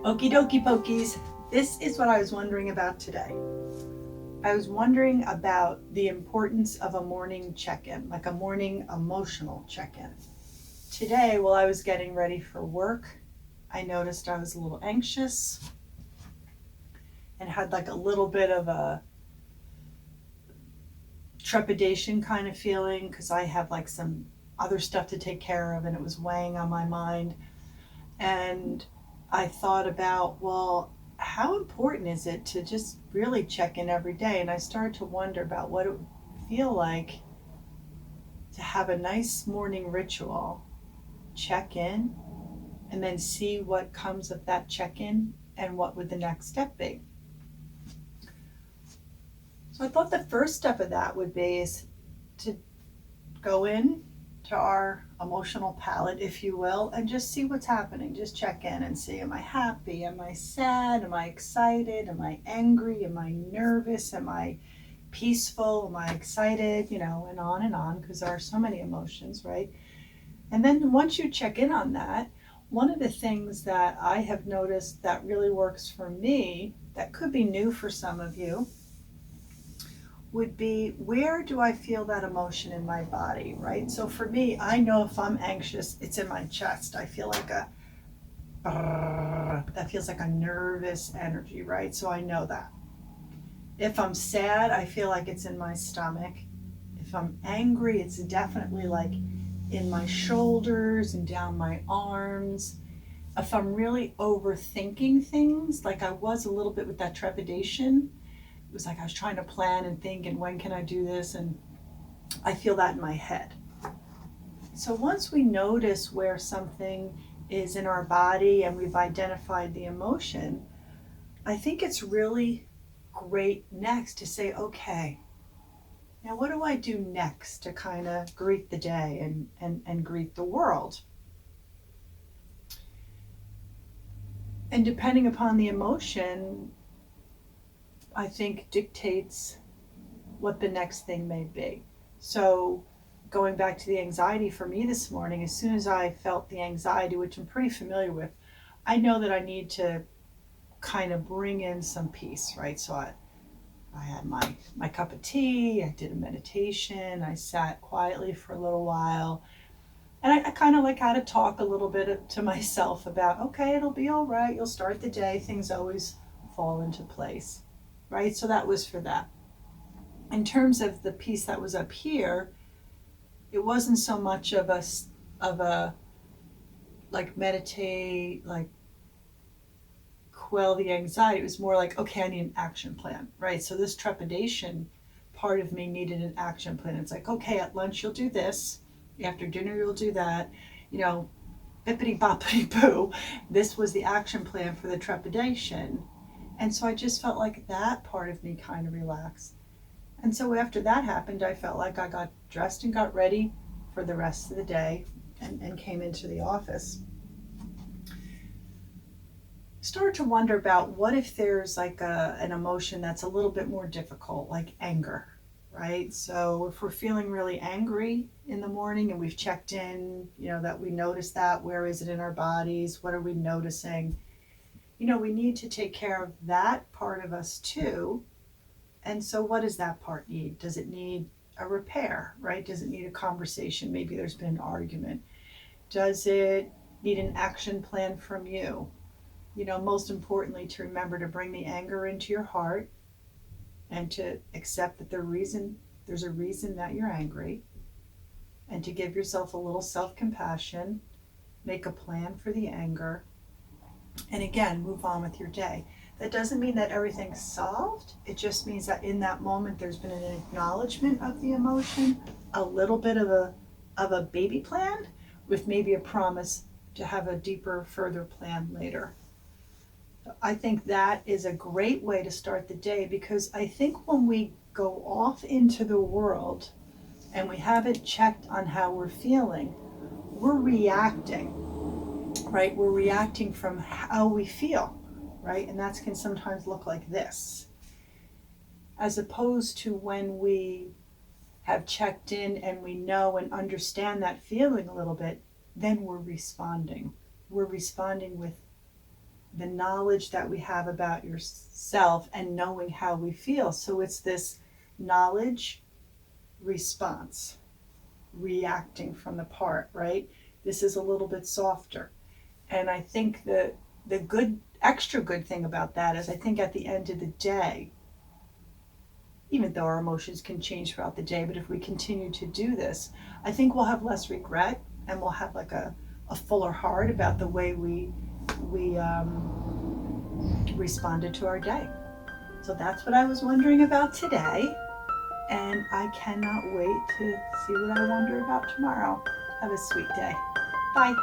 Okie dokie pokies. This is what I was wondering about today. I was wondering about the importance of a morning check-in, like a morning emotional check-in. Today, while I was getting ready for work, I noticed I was a little anxious and had like a little bit of a trepidation kind of feeling because I have like some other stuff to take care of and it was weighing on my mind. And I thought about, well, how important is it to just really check in every day? And I started to wonder about what it would feel like to have a nice morning ritual, check in, and then see what comes of that check in and what would the next step be. So I thought the first step of that would be is to go in to our emotional palette, if you will, and just see what's happening. Just check in and see, am I happy? Am I sad? Am I excited? Am I angry? Am I nervous? Am I peaceful? Am I excited? And on, because there are so many emotions, right? And then once you check in on that, one of the things that I have noticed that really works for me, that could be new for some of you, would be, where do I feel that emotion in my body, right? So for me, I know if I'm anxious, it's in my chest. I feel like that feels like a nervous energy, right? So I know that. If I'm sad, I feel like it's in my stomach. If I'm angry, it's definitely like in my shoulders and down my arms. If I'm really overthinking things, like I was a little bit with that trepidation, it was like I was trying to plan and think, and when can I do this? And I feel that in my head. So once we notice where something is in our body and we've identified the emotion, I think it's really great next to say, okay, now what do I do next to kind of greet the day and greet the world? And depending upon the emotion, I think dictates what the next thing may be. So going back to the anxiety for me this morning, as soon as I felt the anxiety, which I'm pretty familiar with, I know that I need to kind of bring in some peace, right? So I had my cup of tea, I did a meditation, I sat quietly for a little while, and I kind of like had to talk a little bit to myself about, okay, it'll be all right, you'll start the day, things always fall into place, right? So that was for that. In terms of the piece that was up here, it wasn't so much of a like meditate, like quell the anxiety. It was more like, okay, I need an action plan, right? So this trepidation part of me needed an action plan. It's like, okay, at lunch you'll do this, after dinner you'll do that, you know, bippity boppity boo. This was the action plan for the trepidation. And so I just felt like that part of me kind of relaxed. And so after that happened, I felt like I got dressed and got ready for the rest of the day and came into the office. Start to wonder about, what if there's like an emotion that's a little bit more difficult, like anger, right? So if we're feeling really angry in the morning and we've checked in, that we notice that, where is it in our bodies? What are we noticing? We need to take care of that part of us too. And so what does that part need? Does it need a repair, right? Does it need a conversation? Maybe there's been an argument. Does it need an action plan from you? Most importantly, to remember to bring the anger into your heart and to accept that there's a reason that you're angry, and to give yourself a little self-compassion, make a plan for the anger, and again, move on with your day. That doesn't mean that everything's solved. It just means that in that moment there's been an acknowledgement of the emotion, a little bit of a baby plan with maybe a promise to have a deeper, further plan later. I think that is a great way to start the day, because I think when we go off into the world and we haven't checked on how we're feeling, we're reacting, right? We're reacting from how we feel, right? And that can sometimes look like this. As opposed to when we have checked in and we know and understand that feeling a little bit, then we're responding. We're responding with the knowledge that we have about yourself and knowing how we feel. So it's this knowledge response, reacting from the part, right? This is a little bit softer. And I think that the good, extra good thing about that is I think at the end of the day, even though our emotions can change throughout the day, but if we continue to do this, I think we'll have less regret and we'll have like a fuller heart about the way we responded to our day. So that's what I was wondering about today, and I cannot wait to see what I wonder about tomorrow. Have a sweet day. Bye.